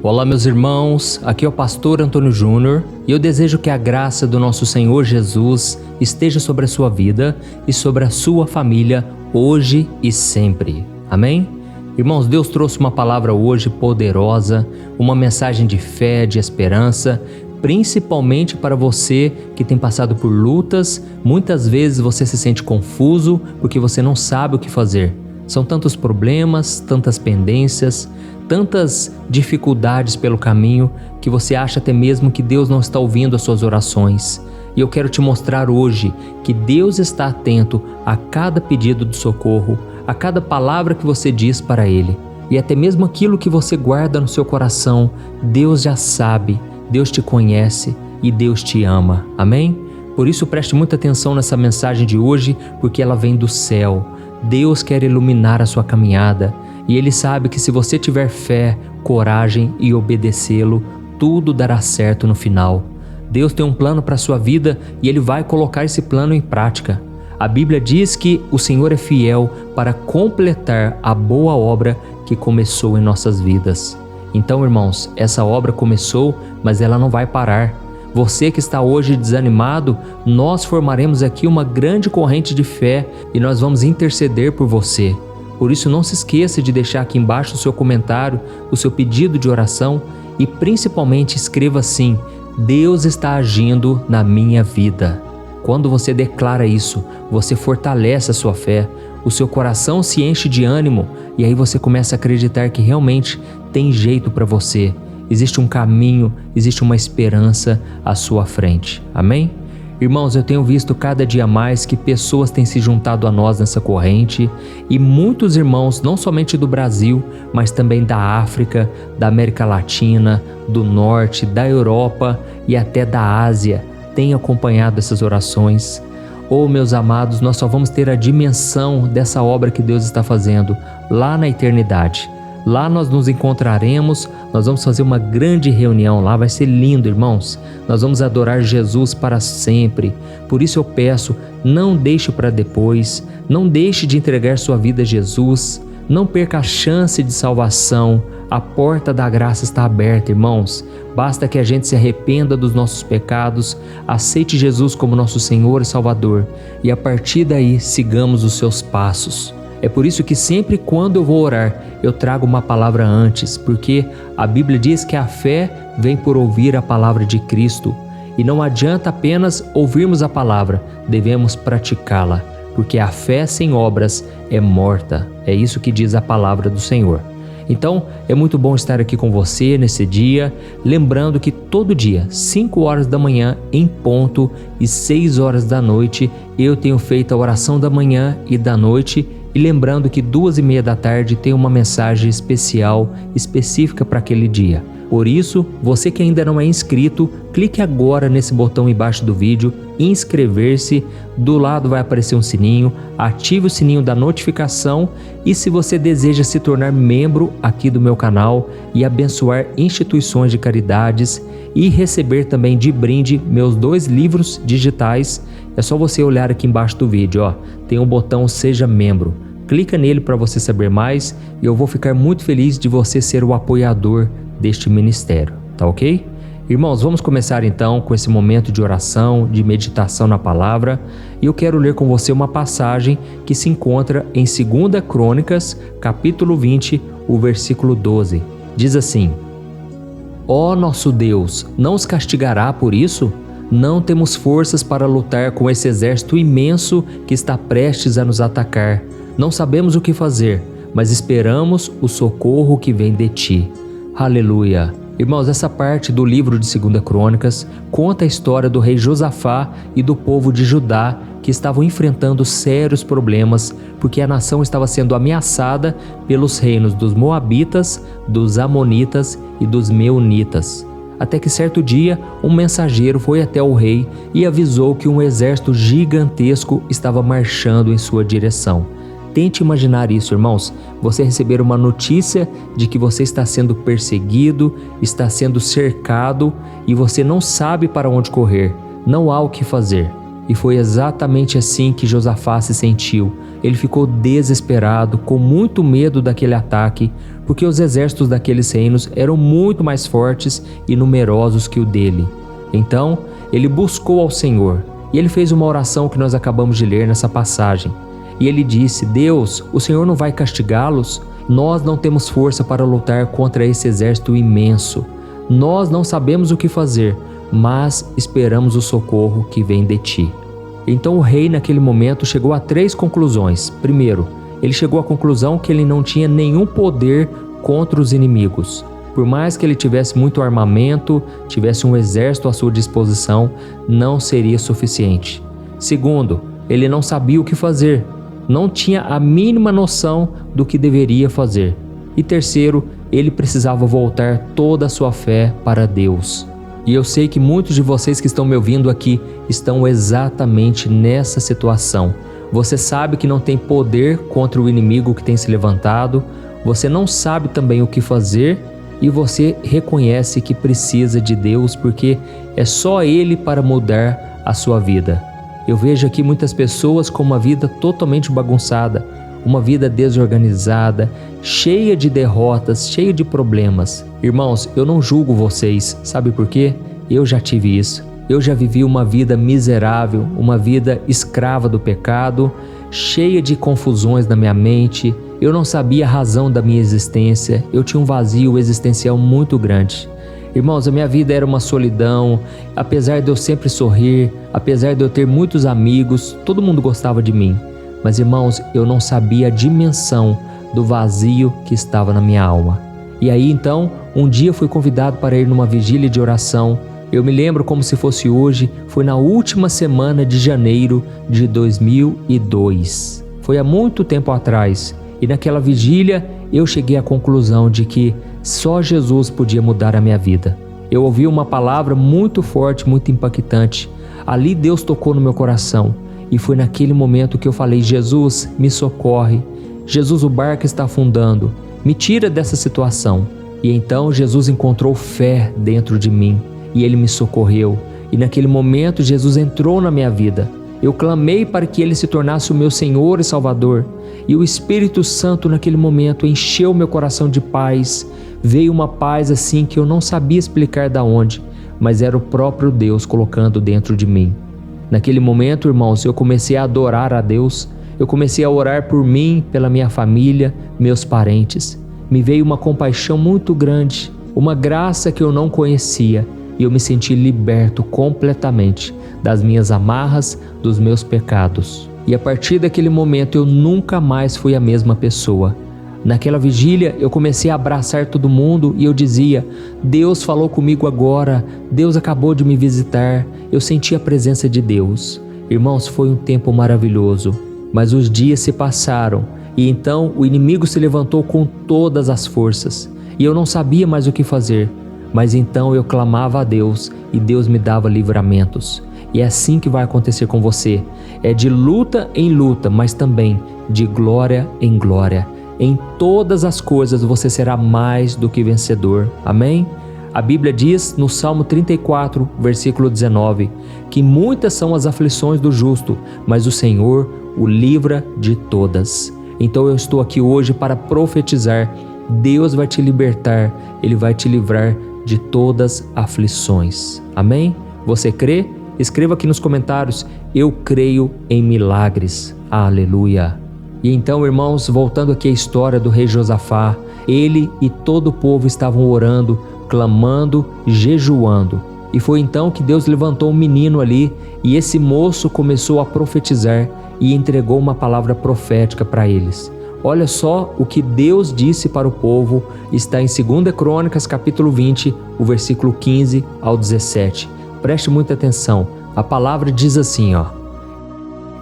Olá meus irmãos, aqui é o pastor Antônio Júnior e eu desejo que a graça do nosso Senhor Jesus esteja sobre a sua vida e sobre a sua família hoje e sempre. Amém? Irmãos, Deus trouxe uma palavra hoje poderosa, uma mensagem de fé, de esperança, principalmente para você que tem passado por lutas. Muitas vezes você se sente confuso porque você não sabe o que fazer. São tantos problemas, tantas pendências, tantas dificuldades pelo caminho que você acha até mesmo que Deus não está ouvindo as suas orações. E eu quero te mostrar hoje que Deus está atento a cada pedido de socorro, a cada palavra que você diz para Ele. E até mesmo aquilo que você guarda no seu coração, Deus já sabe, Deus te conhece e Deus te ama. Amém? Por isso preste muita atenção nessa mensagem de hoje, porque ela vem do céu. Deus quer iluminar a sua caminhada e Ele sabe que se você tiver fé, coragem e obedecê-lo, tudo dará certo no final. Deus tem um plano para a sua vida e Ele vai colocar esse plano em prática. A Bíblia diz que o Senhor é fiel para completar a boa obra que começou em nossas vidas. Então, irmãos, essa obra começou, mas ela não vai parar. Você que está hoje desanimado, nós formaremos aqui uma grande corrente de fé e nós vamos interceder por você. Por isso não se esqueça de deixar aqui embaixo o seu comentário, o seu pedido de oração e principalmente escreva assim: Deus está agindo na minha vida. Quando você declara isso, você fortalece a sua fé, o seu coração se enche de ânimo e aí você começa a acreditar que realmente tem jeito para você. Existe um caminho, existe uma esperança à sua frente. Amém? Irmãos, eu tenho visto cada dia mais que pessoas têm se juntado a nós nessa corrente e muitos irmãos, não somente do Brasil, mas também da África, da América Latina, do Norte, da Europa e até da Ásia, têm acompanhado essas orações. Oh, meus amados, nós só vamos ter a dimensão dessa obra que Deus está fazendo lá na eternidade. Lá nós nos encontraremos, nós vamos fazer uma grande reunião lá, vai ser lindo, irmãos. Nós vamos adorar Jesus para sempre. Por isso eu peço, não deixe para depois, não deixe de entregar sua vida a Jesus, não perca a chance de salvação. A porta da graça está aberta, irmãos. Basta que a gente se arrependa dos nossos pecados, aceite Jesus como nosso Senhor e Salvador e a partir daí sigamos os seus passos. É por isso que sempre quando eu vou orar, eu trago uma palavra antes, porque a Bíblia diz que a fé vem por ouvir a palavra de Cristo. E não adianta apenas ouvirmos a palavra, devemos praticá-la, porque a fé sem obras é morta. É isso que diz a palavra do Senhor. Então, é muito bom estar aqui com você nesse dia, lembrando que todo dia, 5 horas da manhã em ponto e 6 horas da noite, eu tenho feito a oração da manhã e da noite. E lembrando que 2h30 da tarde tem uma mensagem especial, específica para aquele dia. Por isso, você que ainda não é inscrito, clique agora nesse botão embaixo do vídeo, inscrever-se, do lado vai aparecer um sininho, ative o sininho da notificação e se você deseja se tornar membro aqui do meu canal e abençoar instituições de caridades e receber também de brinde meus 2 livros digitais, é só você olhar aqui embaixo do vídeo, ó, tem um botão Seja Membro. Clica nele para você saber mais e eu vou ficar muito feliz de você ser o apoiador deste ministério, tá ok? Irmãos, vamos começar então com esse momento de oração, de meditação na palavra e eu quero ler com você uma passagem que se encontra em 2 Crônicas, capítulo 20, o versículo 12. Diz assim: Ó nosso Deus, não os castigará por isso? Não temos forças para lutar com esse exército imenso que está prestes a nos atacar. Não sabemos o que fazer, mas esperamos o socorro que vem de ti. Aleluia! Irmãos, essa parte do livro de 2 Crônicas conta a história do rei Josafá e do povo de Judá que estavam enfrentando sérios problemas porque a nação estava sendo ameaçada pelos reinos dos Moabitas, dos Amonitas e dos Meunitas. Até que certo dia, um mensageiro foi até o rei e avisou que um exército gigantesco estava marchando em sua direção. Tente imaginar isso, irmãos, você receber uma notícia de que você está sendo perseguido, está sendo cercado e você não sabe para onde correr, não há o que fazer. E foi exatamente assim que Josafá se sentiu. ele ficou desesperado, com muito medo daquele ataque, porque os exércitos daqueles reinos eram muito mais fortes e numerosos que o dele. Então, ele buscou ao Senhor e ele fez uma oração que nós acabamos de ler nessa passagem. E ele disse: Deus, o Senhor não vai castigá-los? Nós não temos força para lutar contra esse exército imenso. Nós não sabemos o que fazer, mas esperamos o socorro que vem de ti. Então o rei naquele momento chegou a 3 conclusões. Primeiro, ele chegou à conclusão que ele não tinha nenhum poder contra os inimigos. Por mais que ele tivesse muito armamento, tivesse um exército à sua disposição, não seria suficiente. Segundo, ele não sabia o que fazer, não tinha a mínima noção do que deveria fazer. E terceiro, ele precisava voltar toda a sua fé para Deus. E eu sei que muitos de vocês que estão me ouvindo aqui estão exatamente nessa situação. Você sabe que não tem poder contra o inimigo que tem se levantado, você não sabe também o que fazer e você reconhece que precisa de Deus porque é só Ele para mudar a sua vida. Eu vejo aqui muitas pessoas com uma vida totalmente bagunçada, uma vida desorganizada, cheia de derrotas, cheia de problemas. Irmãos, eu não julgo vocês, sabe por quê? Eu já tive isso. Eu já vivi uma vida miserável, uma vida escrava do pecado, cheia de confusões na minha mente. Eu não sabia a razão da minha existência, eu tinha um vazio existencial muito grande. Irmãos, a minha vida era uma solidão, apesar de eu sempre sorrir, apesar de eu ter muitos amigos, todo mundo gostava de mim. Mas irmãos, eu não sabia a dimensão do vazio que estava na minha alma. E aí então, um dia fui convidado para ir numa vigília de oração. Eu me lembro como se fosse hoje, foi na última semana de janeiro de 2002. Foi há muito tempo atrás. E naquela vigília eu cheguei à conclusão de que só Jesus podia mudar a minha vida. Eu ouvi uma palavra muito forte, muito impactante. Ali Deus tocou no meu coração. E foi naquele momento que eu falei: Jesus, me socorre. Jesus, o barco está afundando. Me tira dessa situação. E então Jesus encontrou fé dentro de mim. E Ele me socorreu. E naquele momento Jesus entrou na minha vida. Eu clamei para que Ele se tornasse o meu Senhor e Salvador. E o Espírito Santo naquele momento encheu meu coração de paz. Veio uma paz assim que eu não sabia explicar de onde, mas era o próprio Deus colocando dentro de mim. Naquele momento, irmãos, eu comecei a adorar a Deus. Eu comecei a orar por mim, pela minha família, meus parentes. Me veio uma compaixão muito grande, uma graça que eu não conhecia. E eu me senti liberto completamente das minhas amarras, dos meus pecados. E a partir daquele momento eu nunca mais fui a mesma pessoa. Naquela vigília eu comecei a abraçar todo mundo e eu dizia: Deus falou comigo agora, Deus acabou de me visitar, eu senti a presença de Deus. Irmãos, foi um tempo maravilhoso, mas os dias se passaram e então o inimigo se levantou com todas as forças e eu não sabia mais o que fazer. Mas então eu clamava a Deus e Deus me dava livramentos. E é assim que vai acontecer com você. É de luta em luta, mas também de glória em glória. Em todas as coisas você será mais do que vencedor. Amém? A Bíblia diz no Salmo 34, versículo 19, que muitas são as aflições do justo, mas o Senhor o livra de todas. Então eu estou aqui hoje para profetizar. Deus vai te libertar, Ele vai te livrar de todas as aflições. Amém? Você crê? Escreva aqui nos comentários: eu creio em milagres. Aleluia! E então, irmãos, voltando aqui à história do rei Josafá, ele e todo o povo estavam orando, clamando, jejuando. E foi então que Deus levantou um menino ali e esse moço começou a profetizar e entregou uma palavra profética para eles. Olha só o que Deus disse para o povo, está em 2 Crônicas, capítulo 20, o versículo 15 ao 17. Preste muita atenção, a palavra diz assim,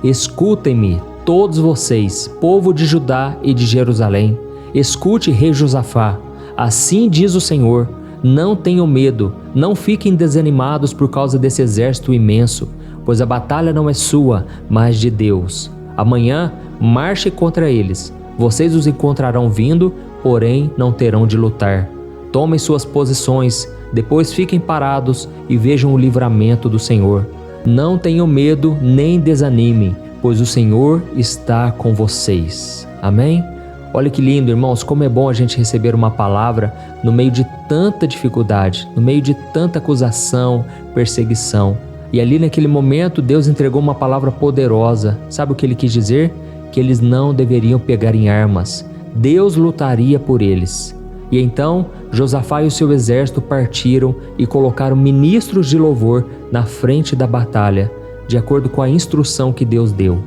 Escutem-me, todos vocês, povo de Judá e de Jerusalém. Escute, rei Josafá, assim diz o Senhor, não tenham medo, não fiquem desanimados por causa desse exército imenso, pois a batalha não é sua, mas de Deus. Amanhã, marche contra eles. Vocês os encontrarão vindo, porém não terão de lutar. Tomem suas posições, depois fiquem parados e vejam o livramento do Senhor. Não tenham medo nem desanimem, pois o Senhor está com vocês. Amém? Olha que lindo, irmãos, como é bom a gente receber uma palavra no meio de tanta dificuldade, no meio de tanta acusação, perseguição. E ali naquele momento Deus entregou uma palavra poderosa. Sabe o que ele quis dizer? Que eles não deveriam pegar em armas. Deus lutaria por eles. E então Josafá e o seu exército partiram e colocaram ministros de louvor na frente da batalha, de acordo com a instrução que Deus deu.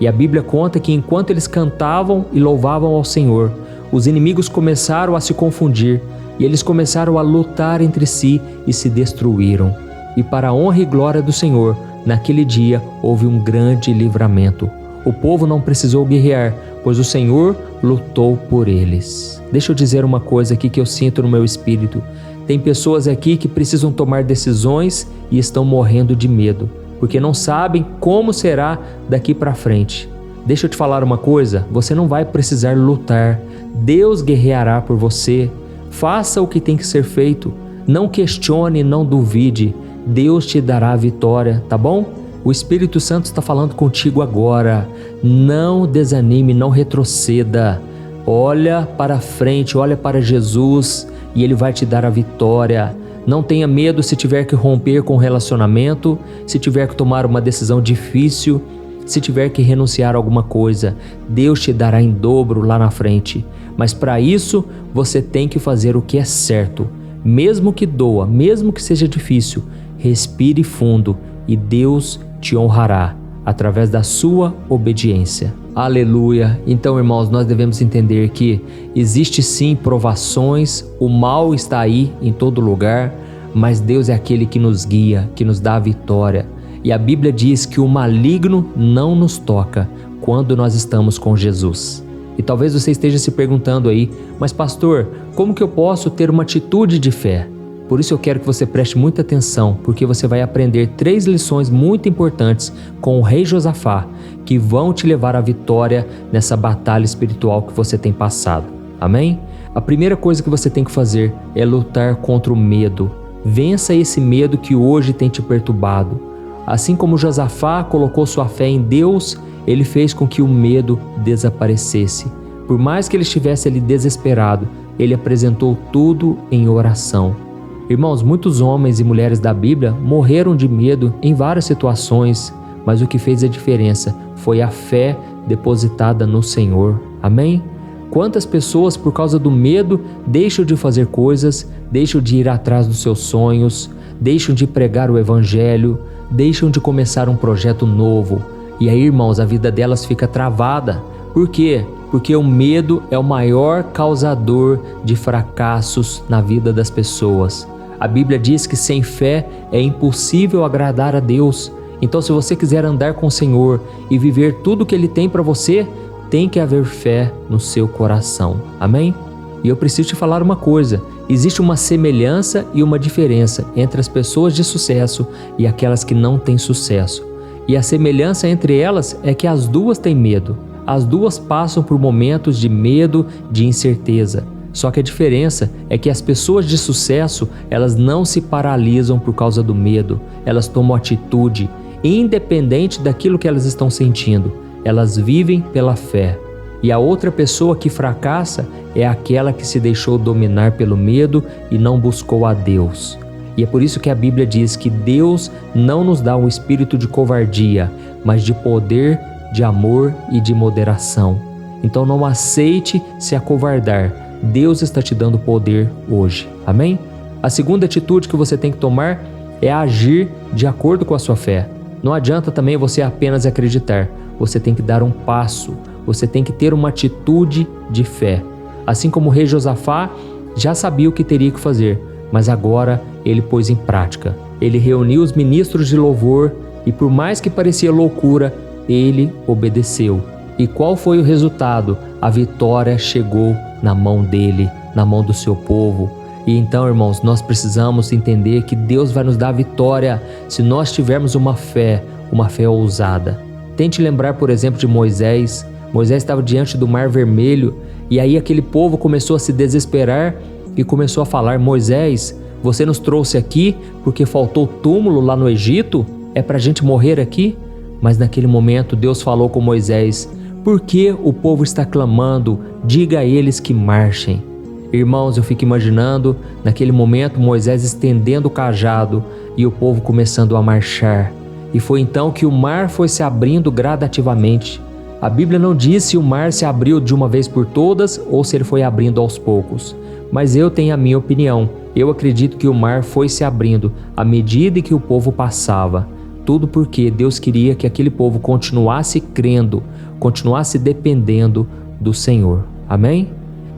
E a Bíblia conta que enquanto eles cantavam e louvavam ao Senhor, os inimigos começaram a se confundir e eles começaram a lutar entre si e se destruíram. E para a honra e glória do Senhor, naquele dia houve um grande livramento. O povo não precisou guerrear, pois o Senhor lutou por eles. Deixa eu dizer uma coisa aqui que eu sinto no meu espírito. Tem pessoas aqui que precisam tomar decisões e estão morrendo de medo, porque não sabem como será daqui para frente. Deixa eu te falar uma coisa, você não vai precisar lutar. Deus guerreará por você. Faça o que tem que ser feito. Não questione, não duvide. Deus te dará a vitória, tá bom? O Espírito Santo está falando contigo agora. Não desanime, não retroceda. Olha para frente, olha para Jesus e Ele vai te dar a vitória. Não tenha medo se tiver que romper com o relacionamento, se tiver que tomar uma decisão difícil, se tiver que renunciar a alguma coisa. Deus te dará em dobro lá na frente. Mas para isso, você tem que fazer o que é certo. Mesmo que doa, mesmo que seja difícil, respire fundo e Deus te honrará através da sua obediência. Aleluia! Então, irmãos, nós devemos entender que existe sim provações, o mal está aí em todo lugar, mas Deus é aquele que nos guia, que nos dá a vitória. E a Bíblia diz que o maligno não nos toca quando nós estamos com Jesus. E talvez você esteja se perguntando aí, mas pastor, como que eu posso ter uma atitude de fé? Por isso eu quero que você preste muita atenção, porque você vai aprender 3 lições muito importantes com o rei Josafá, que vão te levar à vitória nessa batalha espiritual que você tem passado. Amém? A primeira coisa que você tem que fazer é lutar contra o medo. Vença esse medo que hoje tem te perturbado. Assim como Josafá colocou sua fé em Deus, ele fez com que o medo desaparecesse. Por mais que ele estivesse ali desesperado, ele apresentou tudo em oração. Irmãos, muitos homens e mulheres da Bíblia morreram de medo em várias situações, mas o que fez a diferença foi a fé depositada no Senhor. Amém? Quantas pessoas, por causa do medo, deixam de fazer coisas, deixam de ir atrás dos seus sonhos, deixam de pregar o Evangelho, deixam de começar um projeto novo. E aí, irmãos, a vida delas fica travada. Por quê? Porque o medo é o maior causador de fracassos na vida das pessoas. A Bíblia diz que sem fé é impossível agradar a Deus. Então, se você quiser andar com o Senhor e viver tudo o que Ele tem para você, tem que haver fé no seu coração. Amém? E eu preciso te falar uma coisa. Existe uma semelhança e uma diferença entre as pessoas de sucesso e aquelas que não têm sucesso. E a semelhança entre elas é que as duas têm medo. As duas passam por momentos de medo, de incerteza. Só que a diferença é que as pessoas de sucesso, elas não se paralisam por causa do medo. Elas tomam atitude, independente daquilo que elas estão sentindo. Elas vivem pela fé. E a outra pessoa que fracassa é aquela que se deixou dominar pelo medo e não buscou a Deus. E é por isso que a Bíblia diz que Deus não nos dá um espírito de covardia, mas de poder, de amor e de moderação. Então não aceite se acovardar. Deus está te dando poder hoje. Amém? A segunda atitude que você tem que tomar é agir de acordo com a sua fé. Não adianta também você apenas acreditar. Você tem que dar um passo. Você tem que ter uma atitude de fé. Assim como o rei Josafá já sabia o que teria que fazer, mas agora ele pôs em prática. Ele reuniu os ministros de louvor e, por mais que parecia loucura, ele obedeceu. E qual foi o resultado? A vitória chegou na mão dele, na mão do seu povo. E então, irmãos, nós precisamos entender que Deus vai nos dar a vitória se nós tivermos uma fé ousada. Tente lembrar, por exemplo, de Moisés. Moisés estava diante do Mar Vermelho e aí aquele povo começou a se desesperar e começou a falar: Moisés, você nos trouxe aqui porque faltou túmulo lá no Egito? É para a gente morrer aqui? Mas naquele momento Deus falou com Moisés: por que o povo está clamando? Diga a eles que marchem. Irmãos, eu fico imaginando naquele momento Moisés estendendo o cajado e o povo começando a marchar. E foi então que o mar foi se abrindo gradativamente. A Bíblia não diz se o mar se abriu de uma vez por todas ou se ele foi abrindo aos poucos. Mas eu tenho a minha opinião. Eu acredito que o mar foi se abrindo à medida que o povo passava. Tudo porque Deus queria que aquele povo continuasse crendo, continuasse dependendo do Senhor. Amém?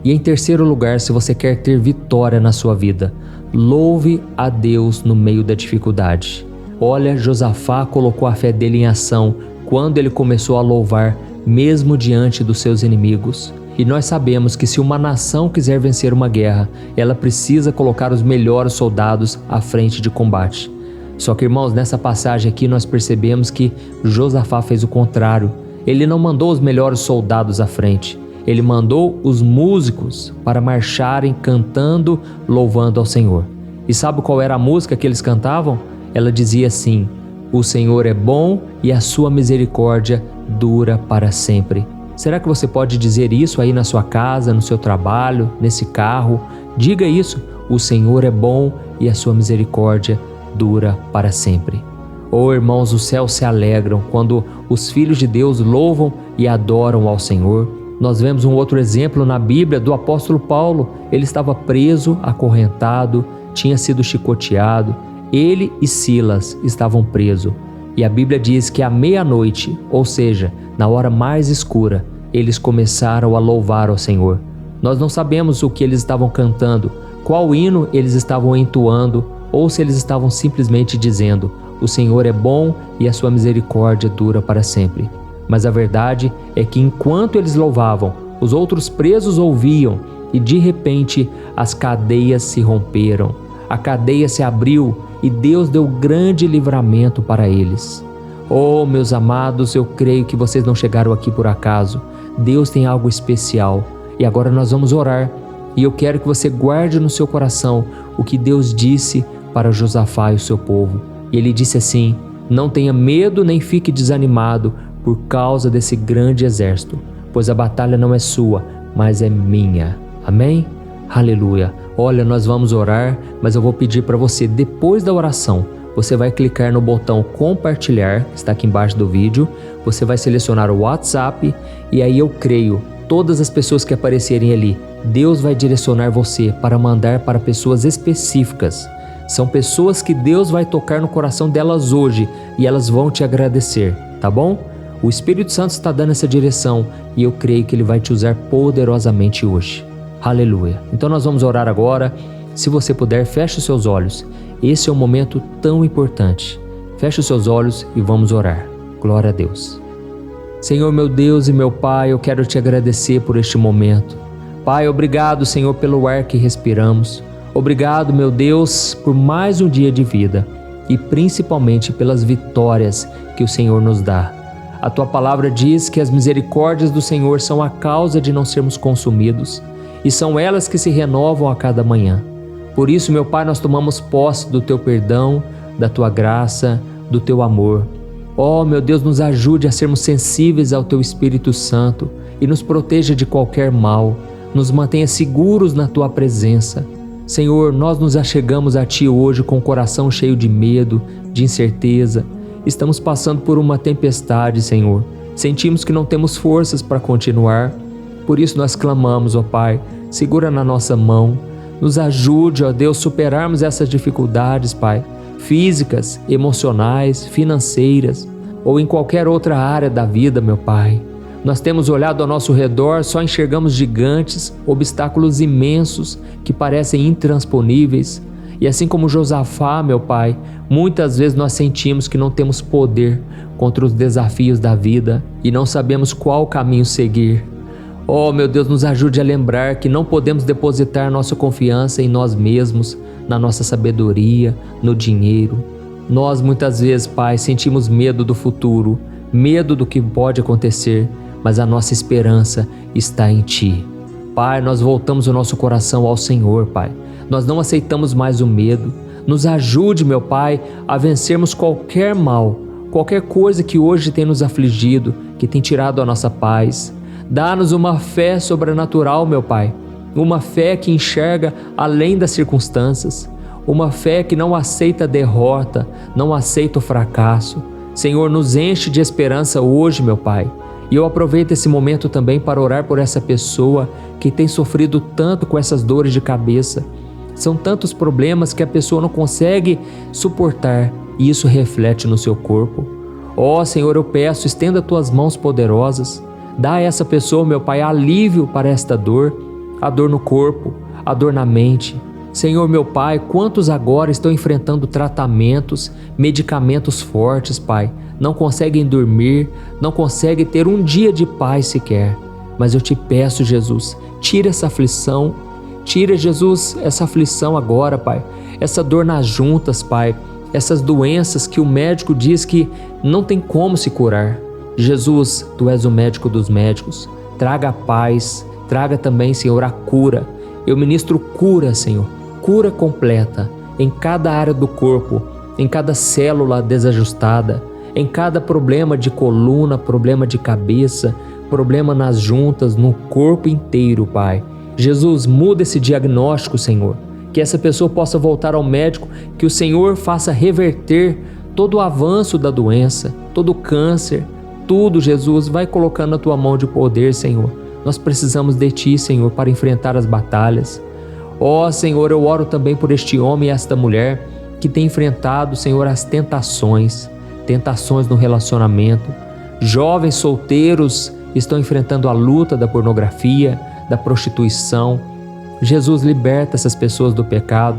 E em terceiro lugar, se você quer ter vitória na sua vida, louve a Deus no meio da dificuldade. Olha, Josafá colocou a fé dele em ação quando ele começou a louvar, mesmo diante dos seus inimigos. E nós sabemos que se uma nação quiser vencer uma guerra, ela precisa colocar os melhores soldados à frente de combate. Só que, irmãos, nessa passagem aqui nós percebemos que Josafá fez o contrário. Ele não mandou os melhores soldados à frente. Ele mandou os músicos para marcharem cantando, louvando ao Senhor. E sabe qual era a música que eles cantavam? Ela dizia assim: o Senhor é bom e a sua misericórdia dura para sempre. Será que você pode dizer isso aí na sua casa, no seu trabalho, nesse carro? Diga isso: o Senhor é bom e a sua misericórdia dura para sempre. Oh, irmãos, os céus se alegram quando os filhos de Deus louvam e adoram ao Senhor. Nós vemos um outro exemplo na Bíblia do apóstolo Paulo. Ele estava preso, acorrentado, tinha sido chicoteado. Ele e Silas estavam presos. E a Bíblia diz que à meia-noite, ou seja, na hora mais escura, eles começaram a louvar ao Senhor. Nós não sabemos o que eles estavam cantando, qual hino eles estavam entoando, ou se eles estavam simplesmente dizendo: o Senhor é bom e a sua misericórdia dura para sempre. Mas a verdade é que enquanto eles louvavam, os outros presos ouviam e de repente as cadeias se romperam. A cadeia se abriu e Deus deu grande livramento para eles. Oh, meus amados, eu creio que vocês não chegaram aqui por acaso. Deus tem algo especial e agora nós vamos orar. E eu quero que você guarde no seu coração o que Deus disse para Josafá e o seu povo. E ele disse assim: não tenha medo nem fique desanimado por causa desse grande exército, pois a batalha não é sua, mas é minha. Amém? Aleluia. Olha, nós vamos orar, mas eu vou pedir para você, depois da oração, você vai clicar no botão compartilhar, que está aqui embaixo do vídeo, você vai selecionar o WhatsApp e aí eu creio, todas as pessoas que aparecerem ali, Deus vai direcionar você para mandar para pessoas específicas. São pessoas que Deus vai tocar no coração delas hoje e elas vão te agradecer, tá bom? O Espírito Santo está dando essa direção e eu creio que Ele vai te usar poderosamente hoje. Aleluia. Então nós vamos orar agora. Se você puder, feche os seus olhos. Esse é um momento tão importante. Feche os seus olhos e vamos orar. Glória a Deus. Senhor, meu Deus e meu Pai, eu quero te agradecer por este momento. Pai, obrigado, Senhor, pelo ar que respiramos. Obrigado, meu Deus, por mais um dia de vida e principalmente pelas vitórias que o Senhor nos dá. A Tua palavra diz que as misericórdias do Senhor são a causa de não sermos consumidos e são elas que se renovam a cada manhã. Por isso, meu Pai, nós tomamos posse do Teu perdão, da Tua graça, do Teu amor. Oh, meu Deus, nos ajude a sermos sensíveis ao Teu Espírito Santo e nos proteja de qualquer mal. Nos mantenha seguros na Tua presença. Senhor, nós nos achegamos a Ti hoje com o coração cheio de medo, de incerteza. Estamos passando por uma tempestade, Senhor. Sentimos que não temos forças para continuar. Por isso nós clamamos, ó Pai, segura na nossa mão. Nos ajude, ó Deus, superarmos essas dificuldades, Pai, físicas, emocionais, financeiras ou em qualquer outra área da vida, meu Pai. Nós temos olhado ao nosso redor, só enxergamos gigantes, obstáculos imensos que parecem intransponíveis. E assim como Josafá, meu Pai, muitas vezes nós sentimos que não temos poder contra os desafios da vida e não sabemos qual caminho seguir. Oh, meu Deus, nos ajude a lembrar que não podemos depositar nossa confiança em nós mesmos, na nossa sabedoria, no dinheiro. Nós muitas vezes, Pai, sentimos medo do futuro, medo do que pode acontecer, mas a nossa esperança está em Ti. Pai, nós voltamos o nosso coração ao Senhor, Pai. Nós não aceitamos mais o medo. Nos ajude, meu Pai, a vencermos qualquer mal. qualquer coisa que hoje tem nos afligido, que tem tirado a nossa paz. Dá-nos uma fé sobrenatural, meu Pai, uma fé que enxerga além das circunstâncias, uma fé que não aceita a derrota, não aceita o fracasso. Senhor, nos enche de esperança hoje, meu Pai. E eu aproveito esse momento também para orar por essa pessoa que tem sofrido tanto com essas dores de cabeça. São tantos problemas que a pessoa não consegue suportar e isso reflete no seu corpo. Ó Senhor, eu peço, estenda tuas mãos poderosas. Dá a essa pessoa, meu Pai, alívio para esta dor, a dor no corpo, a dor na mente. Senhor, meu Pai, quantos agora estão enfrentando tratamentos, medicamentos fortes, Pai, não conseguem dormir, não conseguem ter um dia de paz sequer. Mas eu te peço, Jesus, tira essa aflição, tira, Jesus, essa aflição agora, Pai, essa dor nas juntas, Pai, essas doenças que o médico diz que não tem como se curar. Jesus, Tu és o médico dos médicos, traga a paz, traga também, Senhor, a cura. Eu ministro cura, Senhor, cura completa em cada área do corpo, em cada célula desajustada, em cada problema de coluna, problema de cabeça, problema nas juntas, no corpo inteiro, Pai. Jesus, muda esse diagnóstico, Senhor, que essa pessoa possa voltar ao médico, que o Senhor faça reverter todo o avanço da doença, todo o câncer, tudo, Jesus, vai colocando na Tua mão de poder, Senhor. Nós precisamos de Ti, Senhor, para enfrentar as batalhas. Ó Senhor, eu oro também por este homem e esta mulher que tem enfrentado, Senhor, as tentações no relacionamento. Jovens solteiros estão enfrentando a luta da pornografia, da prostituição. Jesus, liberta essas pessoas do pecado.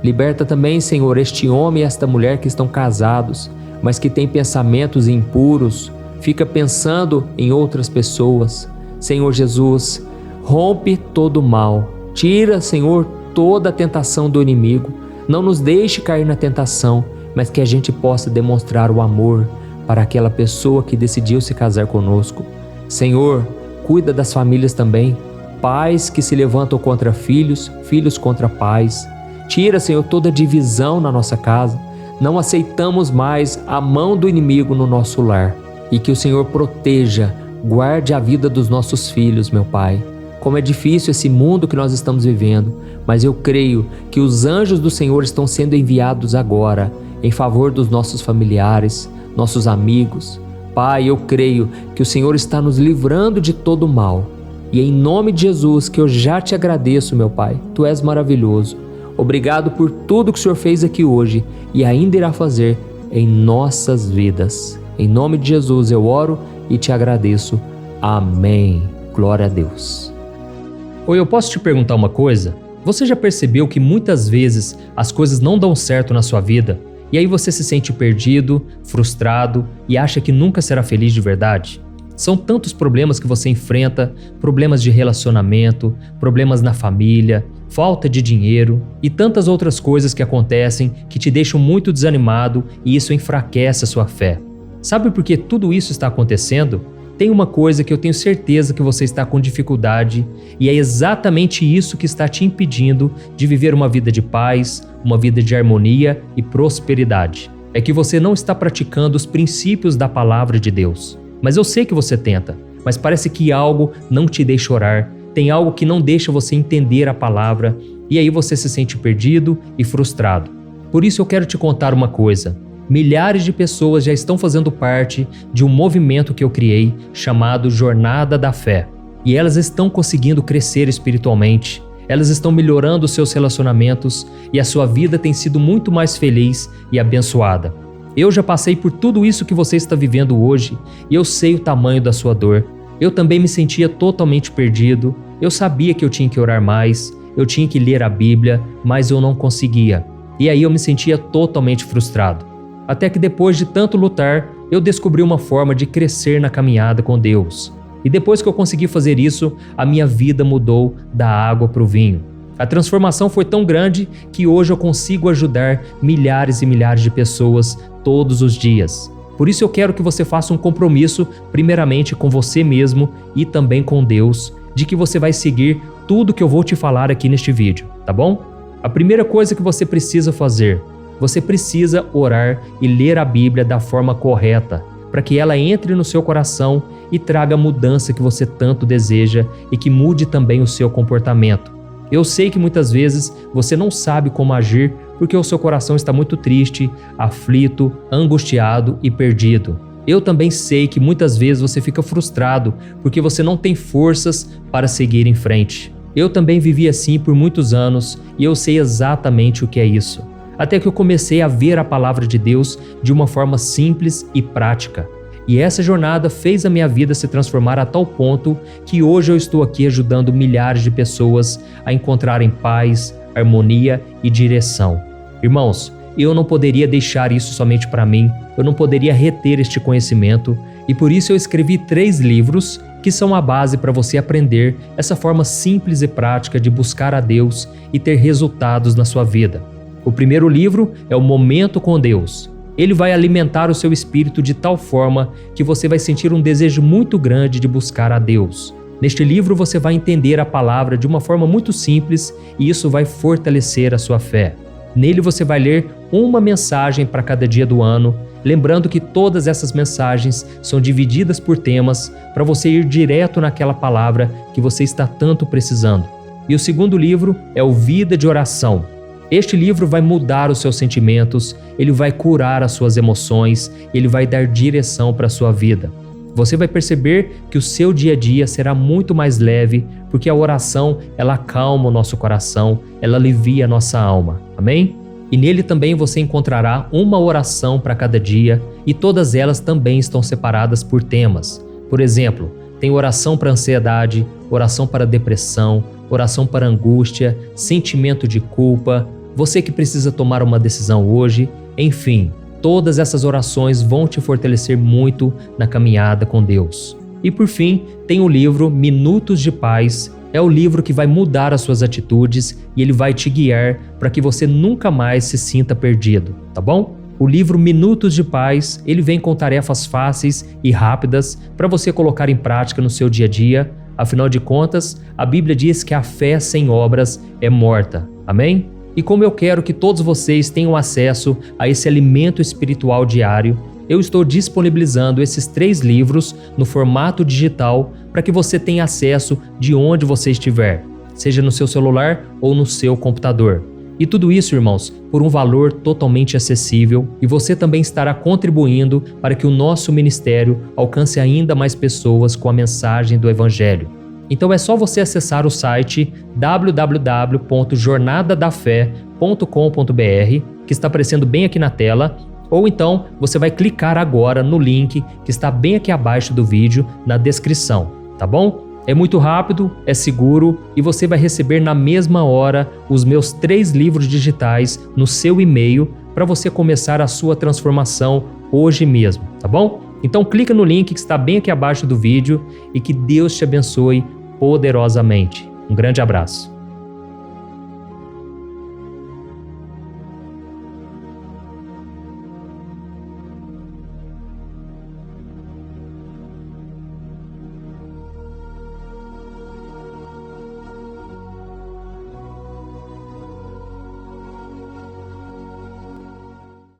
Liberta também, Senhor, este homem e esta mulher que estão casados, mas que têm pensamentos impuros, fica pensando em outras pessoas. Senhor Jesus, rompe todo o mal. Tira, Senhor, toda a tentação do inimigo. Não nos deixe cair na tentação, mas que a gente possa demonstrar o amor para aquela pessoa que decidiu se casar conosco. Senhor, cuida das famílias também. Pais que se levantam contra filhos, filhos contra pais. Tira, Senhor, toda divisão na nossa casa. Não aceitamos mais a mão do inimigo no nosso lar. E que o Senhor proteja, guarde a vida dos nossos filhos, meu Pai. Como é difícil esse mundo que nós estamos vivendo, mas eu creio que os anjos do Senhor estão sendo enviados agora em favor dos nossos familiares, nossos amigos. Pai, eu creio que o Senhor está nos livrando de todo o mal. E é em nome de Jesus que eu já te agradeço, meu Pai. Tu és maravilhoso. Obrigado por tudo que o Senhor fez aqui hoje e ainda irá fazer em nossas vidas. Em nome de Jesus eu oro e te agradeço. Amém. Glória a Deus. Oi, eu posso te perguntar uma coisa? Você já percebeu que muitas vezes as coisas não dão certo na sua vida e aí você se sente perdido, frustrado e acha que nunca será feliz de verdade? São tantos problemas que você enfrenta, problemas de relacionamento, problemas na família, falta de dinheiro e tantas outras coisas que acontecem que te deixam muito desanimado e isso enfraquece a sua fé. Sabe por que tudo isso está acontecendo? Tem uma coisa que eu tenho certeza que você está com dificuldade e é exatamente isso que está te impedindo de viver uma vida de paz, uma vida de harmonia e prosperidade. É que você não está praticando os princípios da palavra de Deus. Mas eu sei que você tenta, mas parece que algo não te deixa orar, tem algo que não deixa você entender a palavra e aí você se sente perdido e frustrado. Por isso eu quero te contar uma coisa. Milhares de pessoas já estão fazendo parte de um movimento que eu criei chamado Jornada da Fé. E elas estão conseguindo crescer espiritualmente, elas estão melhorando seus relacionamentos e a sua vida tem sido muito mais feliz e abençoada. Eu já passei por tudo isso que você está vivendo hoje e eu sei o tamanho da sua dor. Eu também me sentia totalmente perdido, eu sabia que eu tinha que orar mais, eu tinha que ler a Bíblia, mas eu não conseguia. E aí eu me sentia totalmente frustrado. Até que depois de tanto lutar, eu descobri uma forma de crescer na caminhada com Deus. E depois que eu consegui fazer isso, a minha vida mudou da água para o vinho. A transformação foi tão grande que hoje eu consigo ajudar milhares e milhares de pessoas todos os dias. Por isso eu quero que você faça um compromisso, primeiramente com você mesmo e também com Deus, de que você vai seguir tudo que eu vou te falar aqui neste vídeo, tá bom? A primeira coisa que você precisa fazer, Você precisa orar e ler a Bíblia da forma correta, para que ela entre no seu coração e traga a mudança que você tanto deseja e que mude também o seu comportamento. Eu sei que muitas vezes você não sabe como agir porque o seu coração está muito triste, aflito, angustiado e perdido. Eu também sei que muitas vezes você fica frustrado porque você não tem forças para seguir em frente. Eu também vivi assim por muitos anos e eu sei exatamente o que é isso. Até que eu comecei a ver a palavra de Deus de uma forma simples e prática. E essa jornada fez a minha vida se transformar a tal ponto que hoje eu estou aqui ajudando milhares de pessoas a encontrarem paz, harmonia e direção. Irmãos, eu não poderia deixar isso somente para mim, eu não poderia reter este conhecimento e por isso eu escrevi 3 livros que são a base para você aprender essa forma simples e prática de buscar a Deus e ter resultados na sua vida. O primeiro livro é o Momento com Deus. Ele vai alimentar o seu espírito de tal forma que você vai sentir um desejo muito grande de buscar a Deus. Neste livro você vai entender a palavra de uma forma muito simples e isso vai fortalecer a sua fé. Nele você vai ler uma mensagem para cada dia do ano, lembrando que todas essas mensagens são divididas por temas para você ir direto naquela palavra que você está tanto precisando. E o segundo livro é o Vida de Oração. Este livro vai mudar os seus sentimentos, ele vai curar as suas emoções, ele vai dar direção para a sua vida. Você vai perceber que o seu dia a dia será muito mais leve, porque a oração, ela acalma o nosso coração, ela alivia a nossa alma. Amém? E nele também você encontrará uma oração para cada dia e todas elas também estão separadas por temas. Por exemplo, tem oração para ansiedade, oração para depressão, oração para angústia, sentimento de culpa, você que precisa tomar uma decisão hoje, enfim, todas essas orações vão te fortalecer muito na caminhada com Deus. E por fim, tem o livro Minutos de Paz, é o livro que vai mudar as suas atitudes e ele vai te guiar para que você nunca mais se sinta perdido, tá bom? O livro Minutos de Paz, ele vem com tarefas fáceis e rápidas para você colocar em prática no seu dia a dia. Afinal de contas, a Bíblia diz que a fé sem obras é morta. Amém? E como eu quero que todos vocês tenham acesso a esse alimento espiritual diário, eu estou disponibilizando esses 3 livros no formato digital para que você tenha acesso de onde você estiver, seja no seu celular ou no seu computador. E tudo isso, irmãos, por um valor totalmente acessível e você também estará contribuindo para que o nosso ministério alcance ainda mais pessoas com a mensagem do Evangelho. Então é só você acessar o site www.jornadadafé.com.br, que está aparecendo bem aqui na tela, ou então você vai clicar agora no link que está bem aqui abaixo do vídeo, na descrição, tá bom? É muito rápido, é seguro e você vai receber na mesma hora os meus 3 livros digitais no seu e-mail para você começar a sua transformação hoje mesmo, tá bom? Então clica no link que está bem aqui abaixo do vídeo e que Deus te abençoe poderosamente. Um grande abraço.